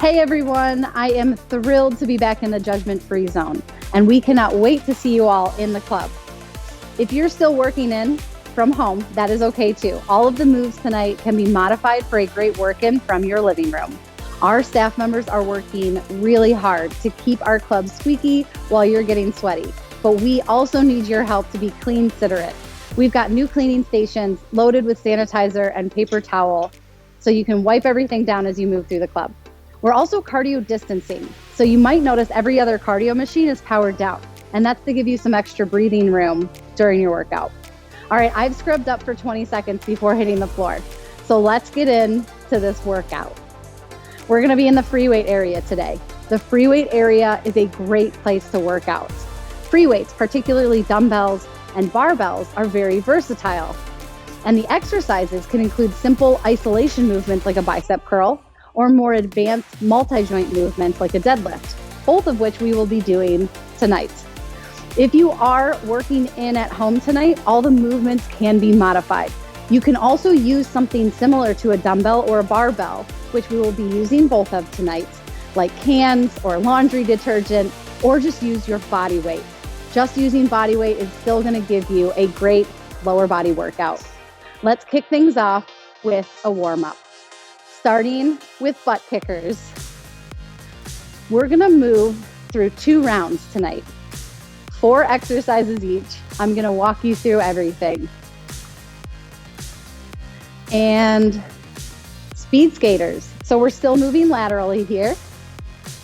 Hey everyone, I am thrilled to be back in the judgment-free zone, and we cannot wait to see you all in the club. If you're still working in from home, that is okay too. All of the moves tonight can be modified for a great work-in from your living room. Our staff members are working really hard to keep our club squeaky while you're getting sweaty, but we also need your help to be clean-siderate. We've got new cleaning stations loaded with sanitizer and paper towel, so you can wipe everything down as you move through the club. We're also cardio distancing, so you might notice every other cardio machine is powered down, and that's to give you some extra breathing room during your workout. All right, I've scrubbed up for 20 seconds before hitting the floor, so let's get into this workout. We're gonna be in the free weight area today. The free weight area is a great place to work out. Free weights, particularly dumbbells and barbells, are very versatile, and the exercises can include simple isolation movements like a bicep curl, or more advanced multi-joint movements like a deadlift, both of which we will be doing tonight. If you are working in at home tonight, all the movements can be modified. You can also use something similar to a dumbbell or a barbell, which we will be using both of tonight, like cans or laundry detergent, or just use your body weight. Just using body weight is still gonna give you a great lower body workout. Let's kick things off with a warm-up. Starting with butt kickers. We're gonna move through 2 rounds tonight. 4 exercises each. I'm gonna walk you through everything. And speed skaters. So we're still moving laterally here.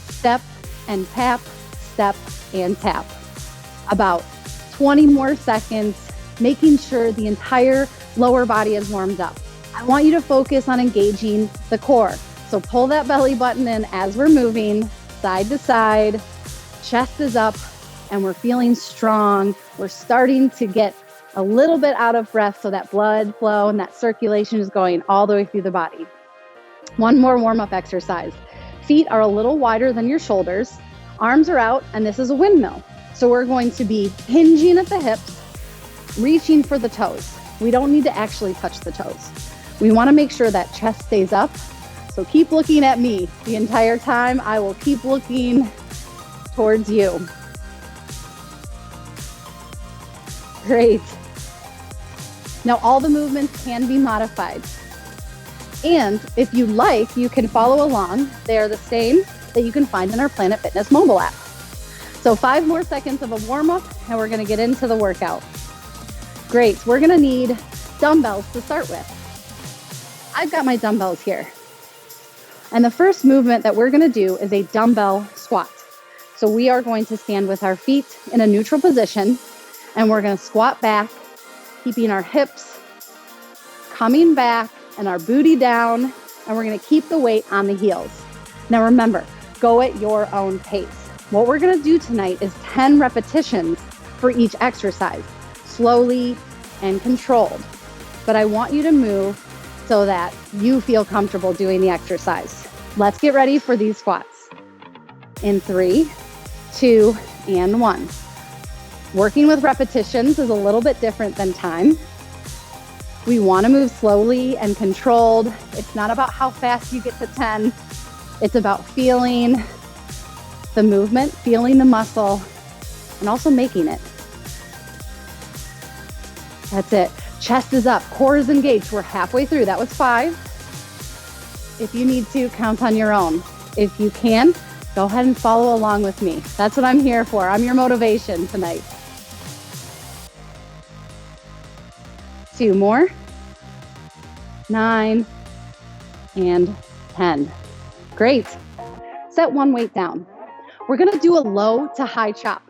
Step and tap, step and tap. About 20 more seconds, making sure the entire lower body is warmed up. I want you to focus on engaging the core. So pull that belly button in as we're moving side to side, chest is up, and we're feeling strong. We're starting to get a little bit out of breath so that blood flow and that circulation is going all the way through the body. One more warm-up exercise. Feet are a little wider than your shoulders, arms are out, and this is a windmill. So we're going to be hinging at the hips, reaching for the toes. We don't need to actually touch the toes. We want to make sure that chest stays up. So keep looking at me the entire time. I will keep looking towards you. Great. Now all the movements can be modified. And if you like, you can follow along. They are the same that you can find in our Planet Fitness mobile app. So 5 more seconds of a warm-up and we're gonna get into the workout. Great, we're gonna need dumbbells to start with. I've got my dumbbells here. And the first movement that we're gonna do is a dumbbell squat. So we are going to stand with our feet in a neutral position and we're gonna squat back, keeping our hips coming back and our booty down, and we're gonna keep the weight on the heels. Now remember, go at your own pace. What we're gonna do tonight is 10 repetitions for each exercise, slowly and controlled. But I want you to move so that you feel comfortable doing the exercise. Let's get ready for these squats. In 3, 2, and 1. Working with repetitions is a little bit different than time. We want to move slowly and controlled. It's not about how fast you get to 10. It's about feeling the movement, feeling the muscle, and also making it. That's it. Chest is up, core is engaged. We're halfway through. That was 5. If you need to, count on your own. If you can, go ahead and follow along with me. That's what I'm here for. I'm your motivation tonight. 2 more. 9 and 10. Great. Set one weight down. We're gonna do a low to high chop.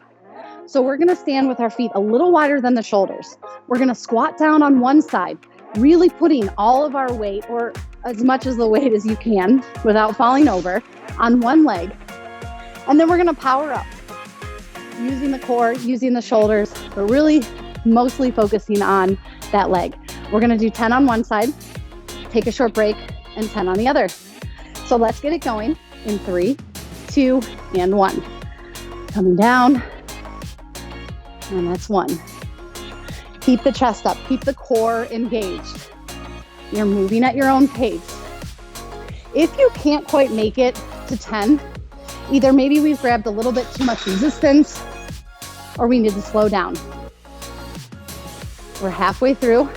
So we're gonna stand with our feet a little wider than the shoulders. We're gonna squat down on one side, really putting all of our weight, or as much as the weight as you can without falling over, on one leg. And then we're gonna power up, using the core, using the shoulders, but really mostly focusing on that leg. We're gonna do 10 on one side, take a short break, and 10 on the other. So let's get it going in 3, 2, and 1. Coming down, and that's 1. Keep the chest up, keep the core engaged. You're moving at your own pace. If you can't quite make it to 10, either maybe we've grabbed a little bit too much resistance or we need to slow down. We're halfway through.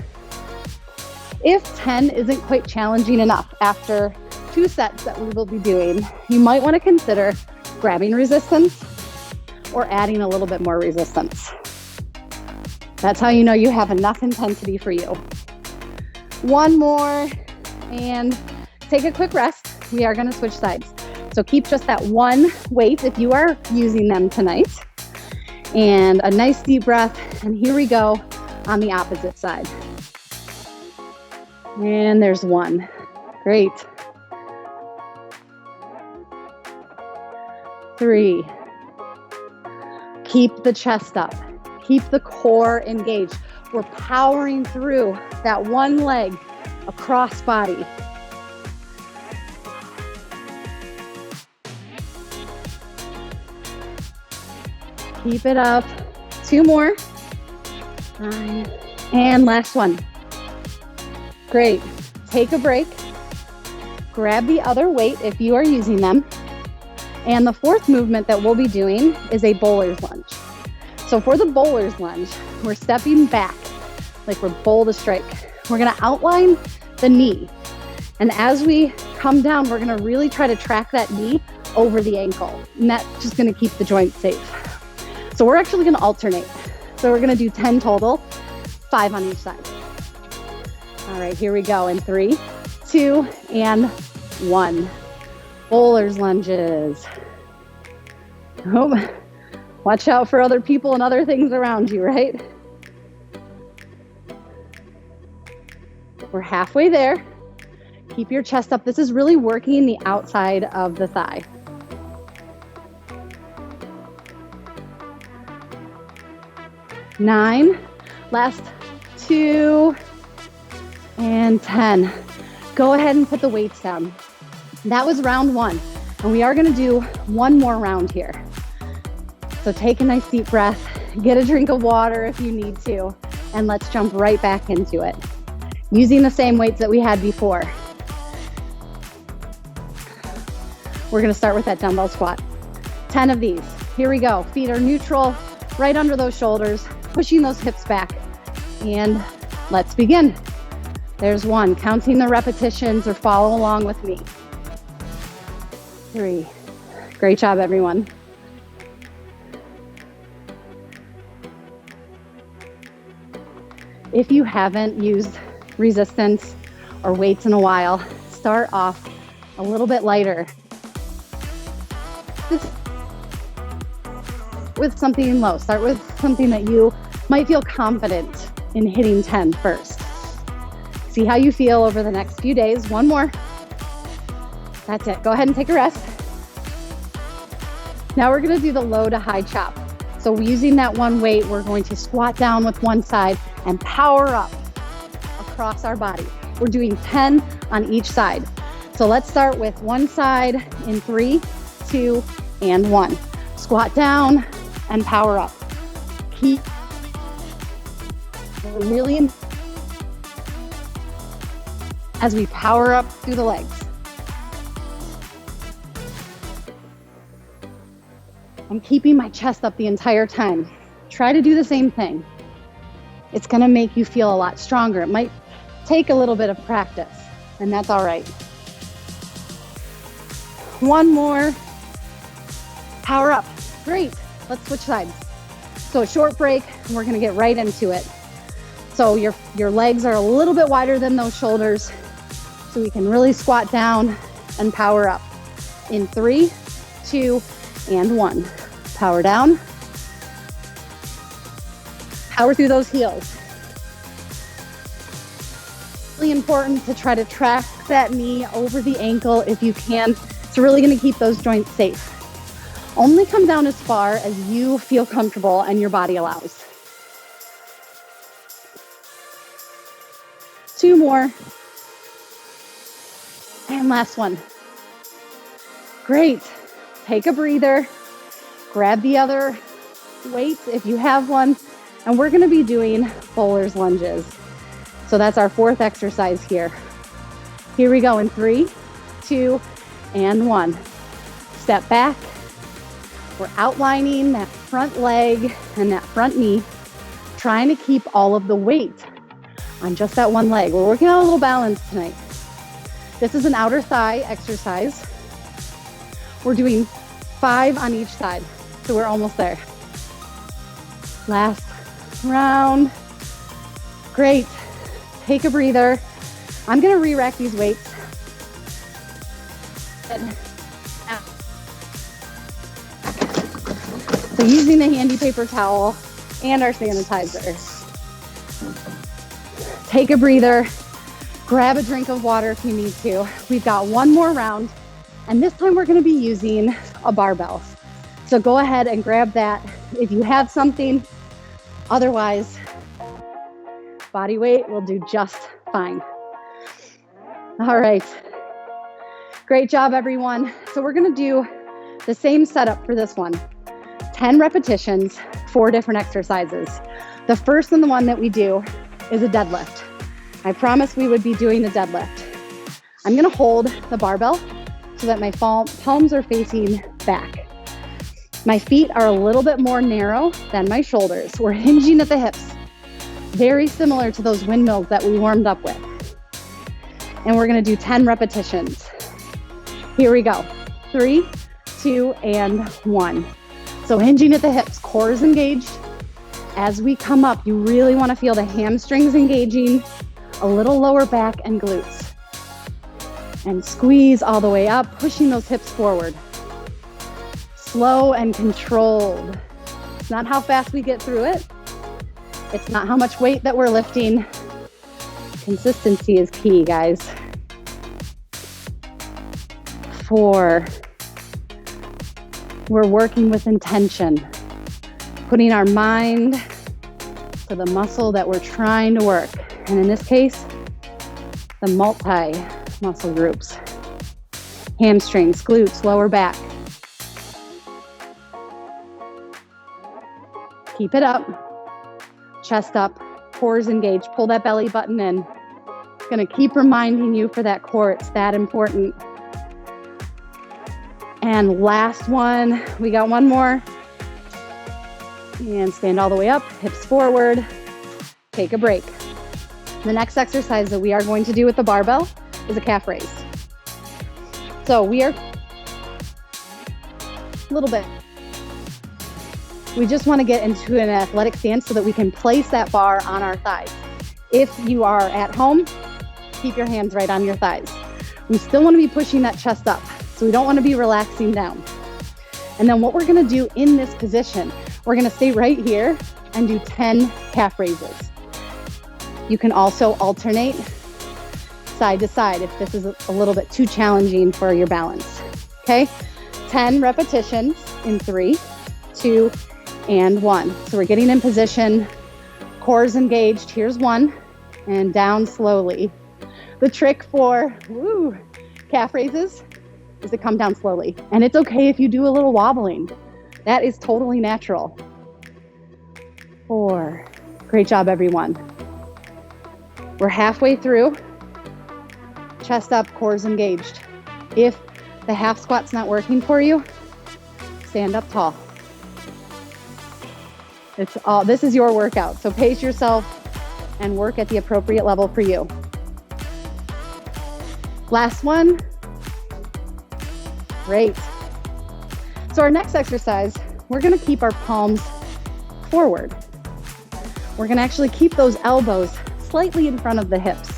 If 10 isn't quite challenging enough after 2 sets that we will be doing, you might want to consider grabbing resistance or adding a little bit more resistance. That's how you know you have enough intensity for you. One more and take a quick rest. We are going to switch sides. So keep just that one weight if you are using them tonight. And a nice deep breath. And here we go on the opposite side. And there's one. Great. 3. Keep the chest up. Keep the core engaged. We're powering through that one leg across body. Keep it up. 2 more. 9. And last one. Great. Take a break. Grab the other weight if you are using them. And the 4th movement that we'll be doing is a bowler's lunge. So for the bowler's lunge, we're stepping back like we're bowl to strike. We're going to outline the knee. And as we come down, we're going to really try to track that knee over the ankle. And that's just going to keep the joint safe. So we're actually going to alternate. So we're going to do 10 total, 5 on each side. All right, here we go in 3, 2, and 1. Bowler's lunges. Oh, watch out for other people and other things around you, right? We're halfway there. Keep your chest up. This is really working the outside of the thigh. Nine, last 2, and 10. Go ahead and put the weights down. That was round 1, and we are going to do one more round here. So take a nice deep breath, get a drink of water if you need to, and let's jump right back into it. Using the same weights that we had before. We're going to start with that dumbbell squat. 10 of these. Here we go. Feet are neutral, right under those shoulders, pushing those hips back. And let's begin. There's 1. Counting the repetitions or follow along with me. 3. Great job, everyone. If you haven't used resistance or weights in a while, start off a little bit lighter. With something low. Start with something that you might feel confident in hitting 10 first. See how you feel over the next few days. 1 more. That's it. Go ahead and take a rest. Now we're going to do the low to high chop. So using that one weight, we're going to squat down with one side and power up across our body. We're doing 10 on each side. So let's start with one side in 3, 2, and 1. Squat down and power up. Keep really as we power up through the legs. I'm keeping my chest up the entire time. Try to do the same thing. It's going to make you feel a lot stronger. It might take a little bit of practice, and that's all right. 1 more. Power up. Great. Let's switch sides. So a short break, and we're going to get right into it. So your legs are a little bit wider than those shoulders, so we can really squat down and power up. In 3, 2, and 1. Power down. Power through those heels. Really important to try to track that knee over the ankle if you can. It's really going to keep those joints safe. Only come down as far as you feel comfortable and your body allows. 2 more. And last one. Great. Take a breather. Grab the other weights if you have one. And we're going to be doing bowler's lunges. So that's our 4th exercise here. Here we go in 3, 2, and 1. step back. We're outlining that front leg and that front knee, trying to keep all of the weight on just that one leg. We're working on a little balance tonight. This is an outer thigh exercise. We're doing 5 on each side, so we're almost there. Last round. Great. Take a breather. I'm gonna re-rack these weights. So using the handy paper towel and our sanitizer. Take a breather, grab a drink of water if you need to. We've got one more round, and this time we're gonna be using a barbell. So go ahead and grab that if you have something. Otherwise, body weight will do just fine. All right, great job everyone. So we're gonna do the same setup for this one. 10 repetitions, 4 different exercises. The first and the one that we do is a deadlift. I promised we would be doing the deadlift. I'm gonna hold the barbell so that my palms are facing back. My feet are a little bit more narrow than my shoulders. We're hinging at the hips, very similar to those windmills that we warmed up with. And we're gonna do 10 repetitions. Here we go. 3, 2, and 1. So hinging at the hips, core is engaged. As we come up, you really wanna feel the hamstrings engaging, a little lower back and glutes. And squeeze all the way up, pushing those hips forward. Slow and controlled. It's not how fast we get through it. It's not how much weight that we're lifting. Consistency is key, guys. 4. We're working with intention, putting our mind to the muscle that we're trying to work. And in this case, the multi-muscle groups. Hamstrings, glutes, lower back. Keep it up. Chest up, core is engaged. Pull that belly button in. Gonna keep reminding you for that core, it's that important. And last one, we got one more. And stand all the way up, hips forward. Take a break. The next exercise that we are going to do with the barbell is a calf raise. So we are a little bit. We just want to get into an athletic stance so that we can place that bar on our thighs. If you are at home, keep your hands right on your thighs. We still want to be pushing that chest up, so we don't want to be relaxing down. And then what we're going to do in this position, we're going to stay right here and do 10 calf raises. You can also alternate side to side if this is a little bit too challenging for your balance. Okay, 10 repetitions in 3, 2, and 1. So we're getting in position, core's engaged. Here's 1, and down slowly. The trick for calf raises is to come down slowly. And it's okay if you do a little wobbling. That is totally natural. 4. Great job, everyone. We're halfway through. Chest up, core's engaged. If the half squat's not working for you, stand up tall. This is your workout, so pace yourself and work at the appropriate level for you. Last one. Great. So our next exercise, we're gonna keep our palms forward. We're gonna actually keep those elbows slightly in front of the hips.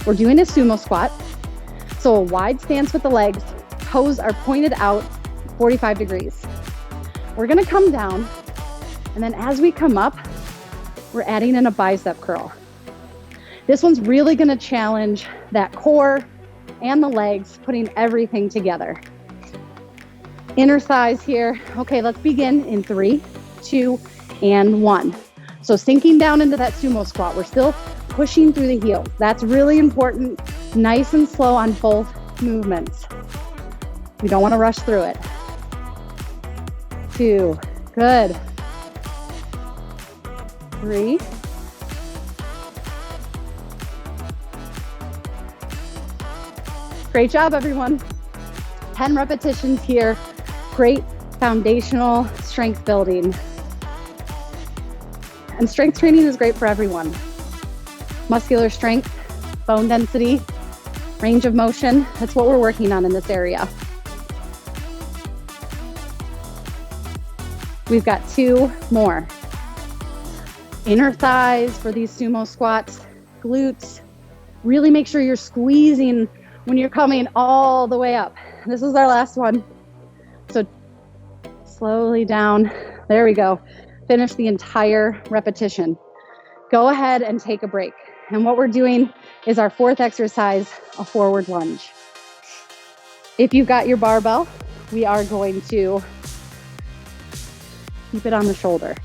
We're doing a sumo squat. So a wide stance with the legs, toes are pointed out 45 degrees. We're gonna come down, and then as we come up, we're adding in a bicep curl. This one's really gonna challenge that core and the legs, putting everything together. Inner thighs here. Okay, let's begin in 3, 2, and 1. So sinking down into that sumo squat, we're still pushing through the heels. That's really important. Nice and slow on both movements. We don't want to rush through it. 2, good. 3. Great job, everyone. 10 repetitions here. Great foundational strength building. And strength training is great for everyone. Muscular strength, bone density, range of motion. That's what we're working on in this area. We've got 2 more. Inner thighs for these sumo squats, glutes. Really make sure you're squeezing when you're coming all the way up. This is our last one. So slowly down. There we go. Finish the entire repetition. Go ahead and take a break. And what we're doing is our 4th exercise, a forward lunge. If you've got your barbell, we are going to keep it on the shoulder.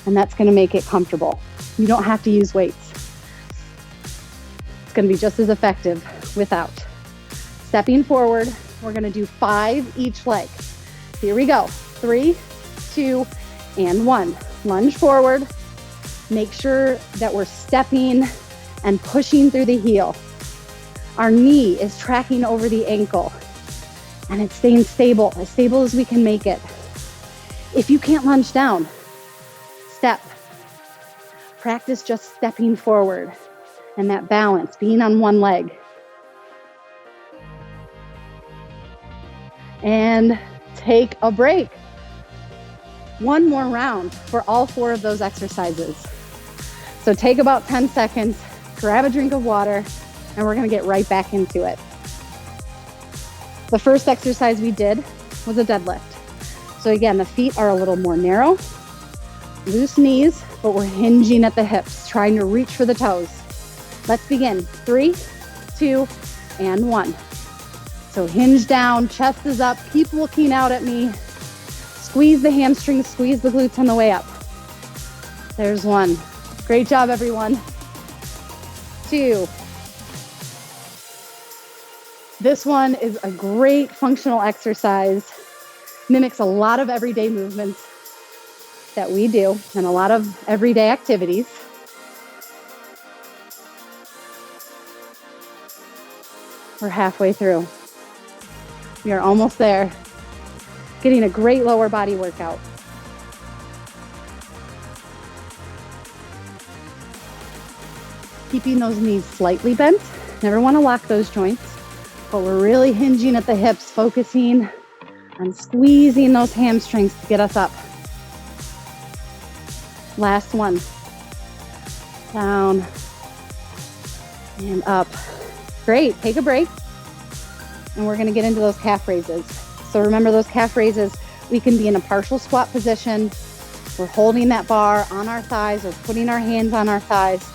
And that's going to make it comfortable. You don't have to use weights. It's going to be just as effective without. Stepping forward, we're going to do 5 each leg. Here we go. 3, 2, and 1. Lunge forward. Make sure that we're stepping and pushing through the heel. Our knee is tracking over the ankle and it's staying stable as we can make it. If you can't lunge down, step. Practice just stepping forward and that balance, being on one leg. And take a break. One more round for all 4 of those exercises. So take about 10 seconds, grab a drink of water, and we're gonna get right back into it. The first exercise we did was a deadlift. So again, the feet are a little more narrow, loose knees, but we're hinging at the hips, trying to reach for the toes. Let's begin. 3, 2, and 1. So hinge down, chest is up, keep looking out at me. Squeeze the hamstrings, squeeze the glutes on the way up. There's 1. Great job, everyone. 2. This one is a great functional exercise. Mimics a lot of everyday movements that we do and a lot of everyday activities. We're halfway through. We are almost there. Getting a great lower body workout. Keeping those knees slightly bent. Never want to lock those joints, but we're really hinging at the hips, focusing on squeezing those hamstrings to get us up. Last one. Down and up. Great, take a break. And we're gonna get into those calf raises. So remember those calf raises, we can be in a partial squat position. We're holding that bar on our thighs or putting our hands on our thighs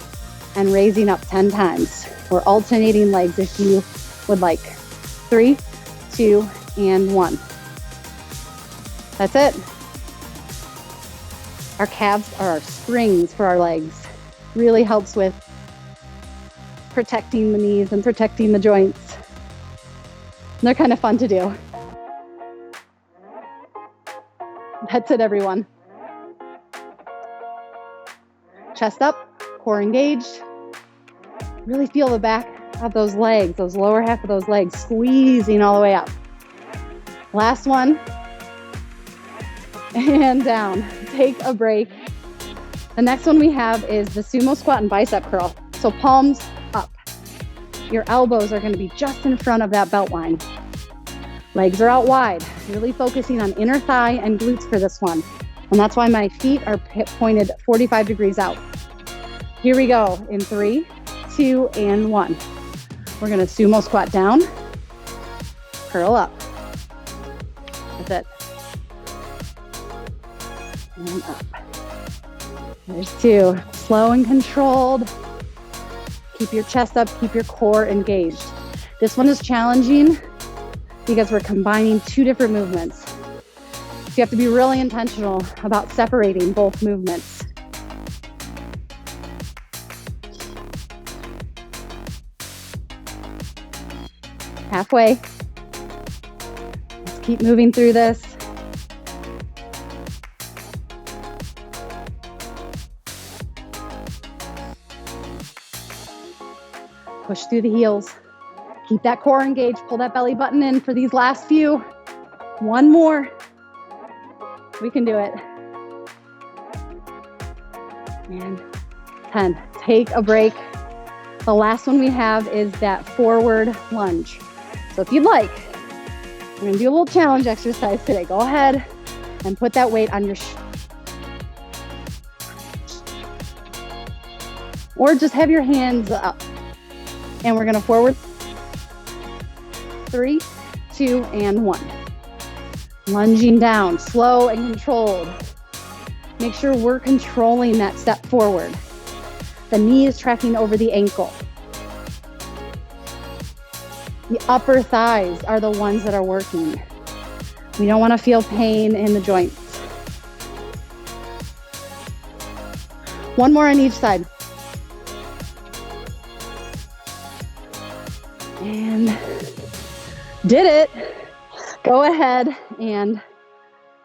and raising up 10 times. We're alternating legs if you would like. 3, 2, and 1. That's it. Our calves are our springs for our legs. Really helps with protecting the knees and protecting the joints. And they're kind of fun to do. That's it, everyone. Chest up, core engaged. Really feel the back of those legs, those lower half of those legs, squeezing all the way up. Last one. And down. Take a break. The next one we have is the sumo squat and bicep curl. So palms up. Your elbows are going to be just in front of that belt line. Legs are out wide. Really focusing on inner thigh and glutes for this one. And that's why my feet are pointed 45 degrees out. Here we go in 3, 2, and 1. We're going to sumo squat down, curl up. That's it. And up. There's 2. Slow and controlled. Keep your chest up, keep your core engaged. This one is challenging because we're combining 2 different movements. So you have to be really intentional about separating both movements. Halfway. Let's keep moving through this. Push through the heels. Keep that core engaged. Pull that belly button in for these last few. One more. We can do it. And 10. Take a break. The last one we have is that forward lunge. So if you'd like, we're going to do a little challenge exercise today. Go ahead and put that weight on your or just have your hands up. And we're going to forward 3, 2, and 1. Lunging down, slow and controlled. Make sure we're controlling that step forward. The knee is tracking over the ankle. The upper thighs are the ones that are working. We don't want to feel pain in the joints. One more on each side. And did it. Go ahead and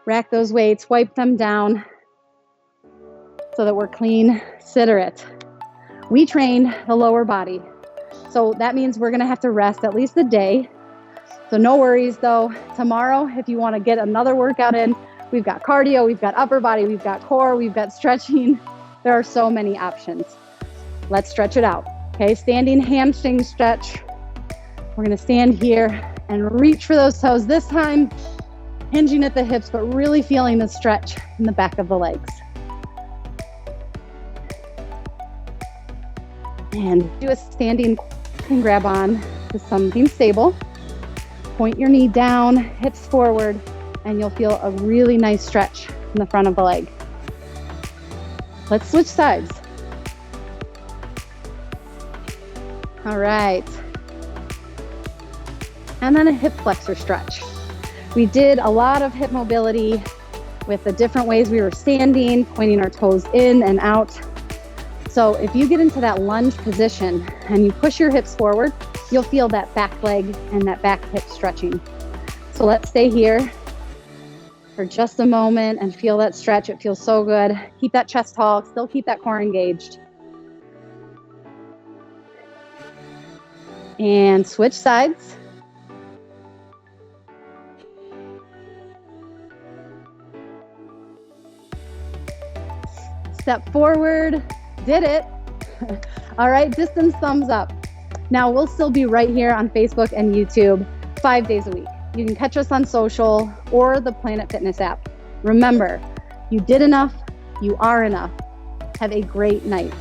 rack those weights, wipe them down so that we're clean. Consider it. We trained the lower body. So that means we're gonna have to rest at least a day. So no worries though. Tomorrow, if you wanna get another workout in, we've got cardio, we've got upper body, we've got core, we've got stretching. There are so many options. Let's stretch it out. Okay, standing hamstring stretch. We're gonna stand here and reach for those toes. This time, hinging at the hips, but really feeling the stretch in the back of the legs. And do a standing and grab on to something stable. Point your knee down, hips forward, and you'll feel a really nice stretch in the front of the leg. Let's switch sides. All right. And then a hip flexor stretch. We did a lot of hip mobility with the different ways we were standing, pointing our toes in and out. So if you get into that lunge position and you push your hips forward, you'll feel that back leg and that back hip stretching. So let's stay here for just a moment and feel that stretch. It feels so good. Keep that chest tall, still keep that core engaged. And switch sides. Step forward, did it. All right, distance thumbs up. Now we'll still be right here on Facebook and YouTube 5 days a week. You can catch us on social or the Planet Fitness app. Remember, you did enough, you are enough. Have a great night.